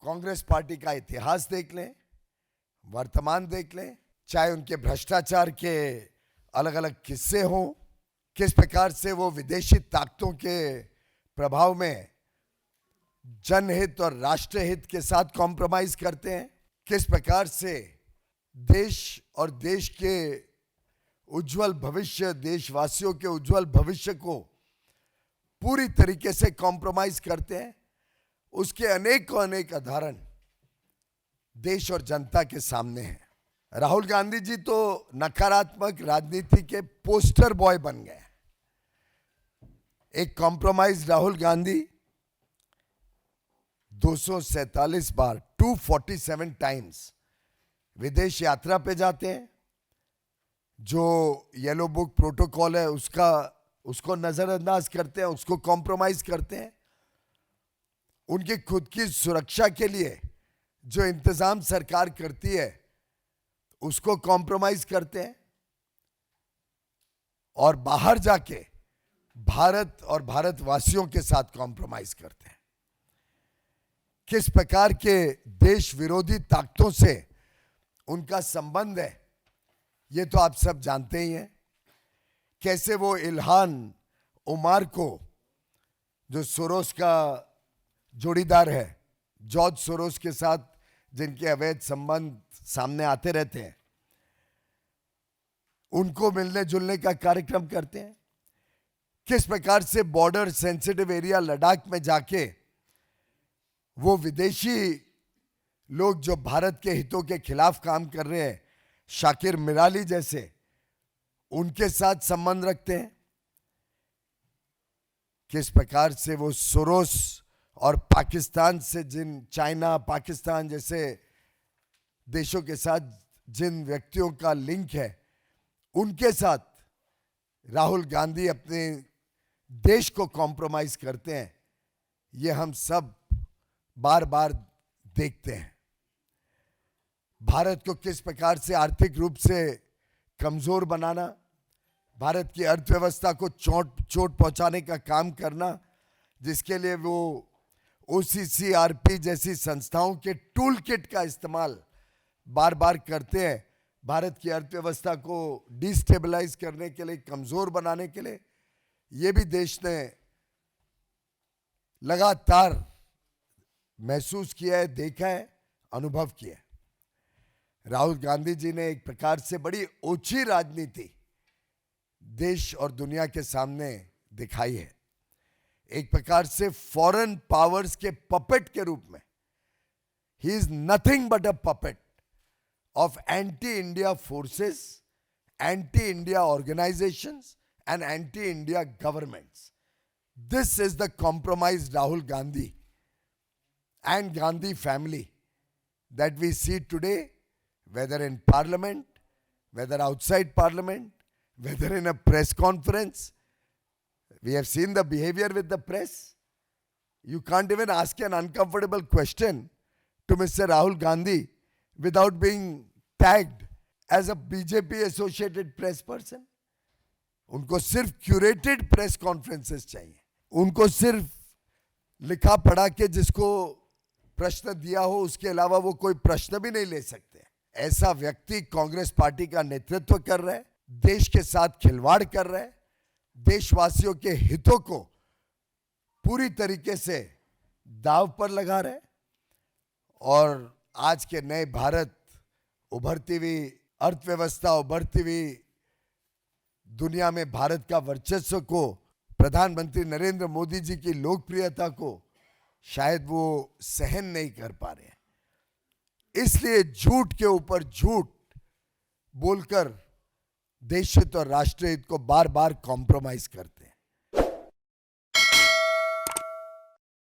Congress party का इतिहास देख लें, वर्तमान देख लें, चाहे उनके भ्रष्टाचार के अलग अलग किस्से हों, किस प्रकार से वो विदेशी ताकतों के प्रभाव में जनहित और राष्ट्रहित के साथ कॉम्प्रोमाइज करते हैं, किस प्रकार से देश और देश के उज्जवल भविष्य, देशवासियों के उज्जवल भविष्य को पूरी तरीके से कॉम्प्रोमाइज करते हैं, उसके अनेक उदाहरण देश और जनता के सामने हैं। राहुल गांधी जी तो नकारात्मक राजनीति के पोस्टर बॉय बन गए। एक कॉम्प्रोमाइज राहुल गांधी 247 बार 247 टाइम्स विदेश यात्रा पे जाते हैं। जो येलो बुक प्रोटोकॉल है उसको नजरअंदाज करते हैं, उसको कॉम्प्रोमाइज करते हैं। उनकी खुद की सुरक्षा के लिए जो इंतजाम सरकार करती है उसको कॉम्प्रोमाइज करते हैं, और बाहर जाके भारत और भारतवासियों के साथ कॉम्प्रोमाइज करते हैं। किस प्रकार के देश विरोधी ताकतों से उनका संबंध है ये तो आप सब जानते ही हैं। कैसे वो इल्हान उमार को, जो सोरोस का जोड़ीदार है, जॉर्ज सोरोस के साथ जिनके अवैध संबंध सामने आते रहते हैं, उनको मिलने जुलने का कार्यक्रम करते हैं। किस प्रकार से बॉर्डर सेंसिटिव एरिया लद्दाख में जाके वो विदेशी लोग जो भारत के हितों के खिलाफ काम कर रहे हैं, शाकिर मिराली जैसे, उनके साथ संबंध रखते हैं। किस प्रकार से वो सोरोस और पाकिस्तान से चाइना, पाकिस्तान जैसे देशों के साथ जिन व्यक्तियों का लिंक है, उनके साथ राहुल गांधी अपने देश को कॉम्प्रोमाइज करते हैं। ये हम सब बार बार देखते हैं। भारत को किस प्रकार से आर्थिक रूप से कमजोर बनाना, भारत की अर्थव्यवस्था को चोट पहुंचाने का काम करना, जिसके लिए वो OCCRP जैसी संस्थाओं के टूल किट का इस्तेमाल बार बार करते हैं, भारत की अर्थव्यवस्था को डिस्टेबलाइज करने के लिए, कमजोर बनाने के लिए। ये भी देश ने लगातार महसूस किया है, देखा है, अनुभव किया है। राहुल गांधी जी ने एक प्रकार से बड़ी ओछी राजनीति देश और दुनिया के सामने दिखाई है। एक प्रकार से फॉरेन पावर्स के पपेट के रूप में he is nothing but a puppet of anti-India forces, anti-India organizations and anti-India governments. This is the compromised Rahul Gandhi and Gandhi family that we see today, whether in parliament, whether outside parliament, whether in a press conference. We have seen the behavior with the press. You can't even ask an uncomfortable question to Mr. Rahul Gandhi without being tagged as a BJP associated press person. उनको सिर्फ curated press conferences चाहिए, उनको सिर्फ लिखा पढ़ा के जिसको प्रश्न दिया हो उसके अलावा वो कोई प्रश्न भी नहीं ले सकते। ऐसा व्यक्ति कांग्रेस पार्टी का नेतृत्व कर रहा है, देश के साथ खिलवाड़ कर रहा है, देशवासियों के हितों को पूरी तरीके से दांव पर लगा रहा है। और आज के नए भारत, उभरती हुई अर्थव्यवस्था, उभरती हुई दुनिया में भारत का वर्चस्व को, प्रधानमंत्री नरेंद्र मोदी जी की लोकप्रियता को शायद वो सहन नहीं कर पा रहे हैं। इसलिए झूठ के ऊपर झूठ बोलकर देश हित और राष्ट्र हित को बार बार कॉम्प्रोमाइज करते हैं।